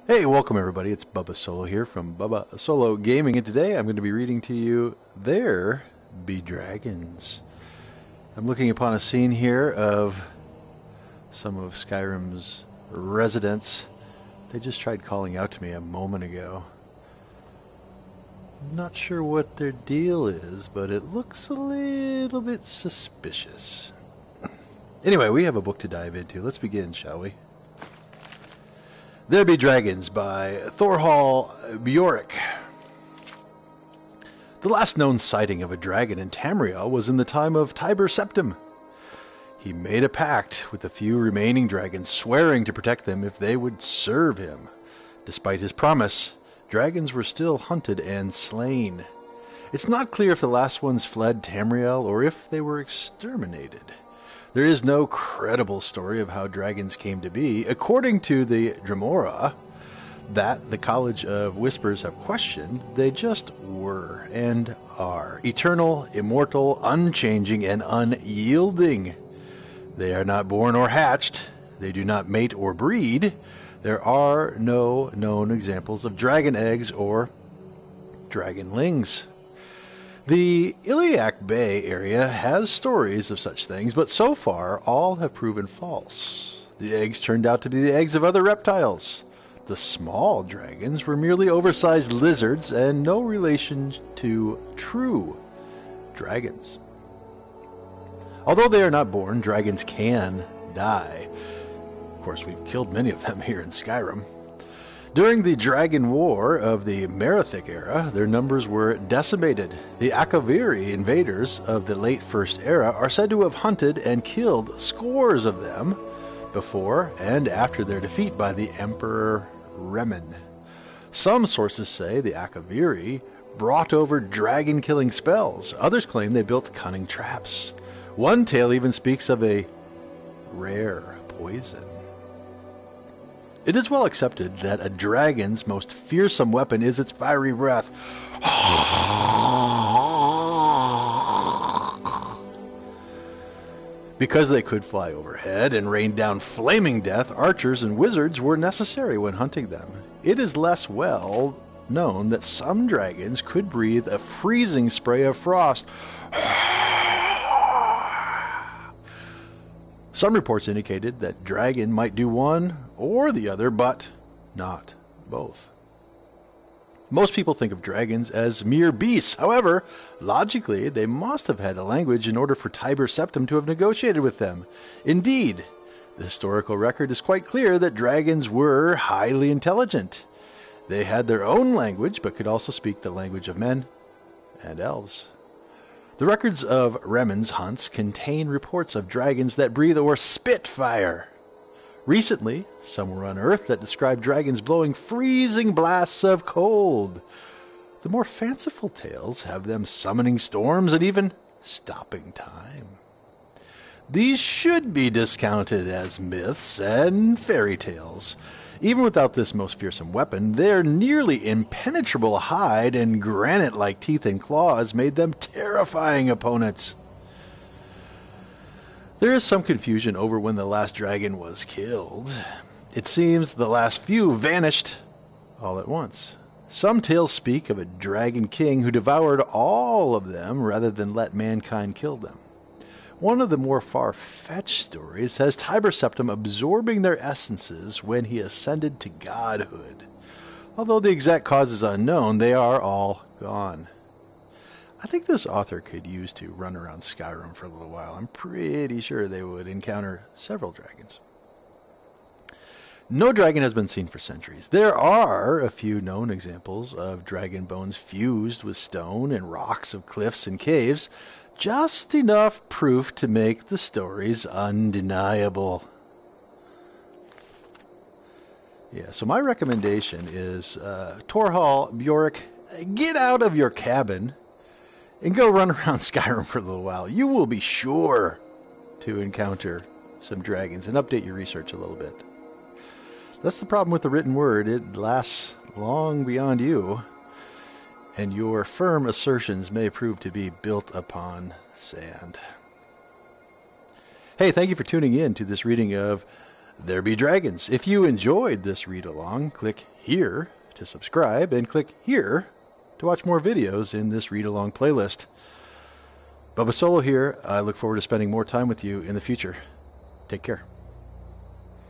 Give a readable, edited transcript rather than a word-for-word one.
Hey, welcome everybody. It's Bubba Solo here from Bubba Solo Gaming, and today I'm going to be reading to you There Be Dragons. I'm looking upon a scene here of some of Skyrim's residents. They just tried calling out to me a moment ago. I'm not sure what their deal is, but it looks a little bit suspicious. Anyway, we have a book to dive into. Let's begin, shall we? There Be Dragons by Thorhall Bjork. The last known sighting of a dragon in Tamriel was in the time of Tiber Septim. He made a pact with the few remaining dragons, swearing to protect them if they would serve him. Despite his promise, dragons were still hunted and slain. It's not clear if the last ones fled Tamriel or if they were exterminated. There is no credible story of how dragons came to be. According to the Dremora, that the College of Whispers have questioned, they just were and are. Eternal, immortal, unchanging, and unyielding. They are not born or hatched. They do not mate or breed. There are no known examples of dragon eggs or dragonlings. The Iliac Bay area has stories of such things, but so far all have proven false. The eggs turned out to be the eggs of other reptiles. The small dragons were merely oversized lizards and no relation to true dragons. Although they are not born, dragons can die. Of course, we've killed many of them here in Skyrim. During the Dragon War of the Merithic era, their numbers were decimated. The Akaviri invaders of the late First Era are said to have hunted and killed scores of them before and after their defeat by the Emperor Remen. Some sources say the Akaviri brought over dragon-killing spells. Others claim they built cunning traps. One tale even speaks of a rare poison. It is well accepted that a dragon's most fearsome weapon is its fiery breath. Because they could fly overhead and rain down flaming death, archers and wizards were necessary when hunting them. It is less well known that some dragons could breathe a freezing spray of frost. Some reports indicated that dragon might do one or the other, but not both. Most people think of dragons as mere beasts. However, logically, they must have had a language in order for Tiber Septim to have negotiated with them. Indeed, the historical record is quite clear that dragons were highly intelligent. They had their own language, but could also speak the language of men and elves. The records of Remen's hunts contain reports of dragons that breathe or spit fire. Recently, some were unearthed that describe dragons blowing freezing blasts of cold. The more fanciful tales have them summoning storms and even stopping time. These should be discounted as myths and fairy tales. Even without this most fearsome weapon, their nearly impenetrable hide and granite-like teeth and claws made them terrifying opponents. There is some confusion over when the last dragon was killed. It seems the last few vanished all at once. Some tales speak of a dragon king who devoured all of them rather than let mankind kill them. One of the more far-fetched stories has Tiber Septim absorbing their essences when he ascended to godhood. Although the exact cause is unknown, they are all gone. I think this author could use to run around Skyrim for a little while. I'm pretty sure they would encounter several dragons. No dragon has been seen for centuries. There are a few known examples of dragon bones fused with stone and rocks of cliffs and caves, just enough proof to make the stories undeniable. Yeah, so my recommendation is Thorhall Bjork, get out of your cabin and go run around Skyrim for a little while. You will be sure to encounter some dragons and update your research a little bit. That's the problem with the written word. It lasts long beyond you, and your firm assertions may prove to be built upon sand. Hey, thank you for tuning in to this reading of There be dragons. If you enjoyed this read-along, click here to subscribe and click here to watch more videos in this read-along playlist. Bubba Solo here. I look forward to spending more time with you in the future. Take care.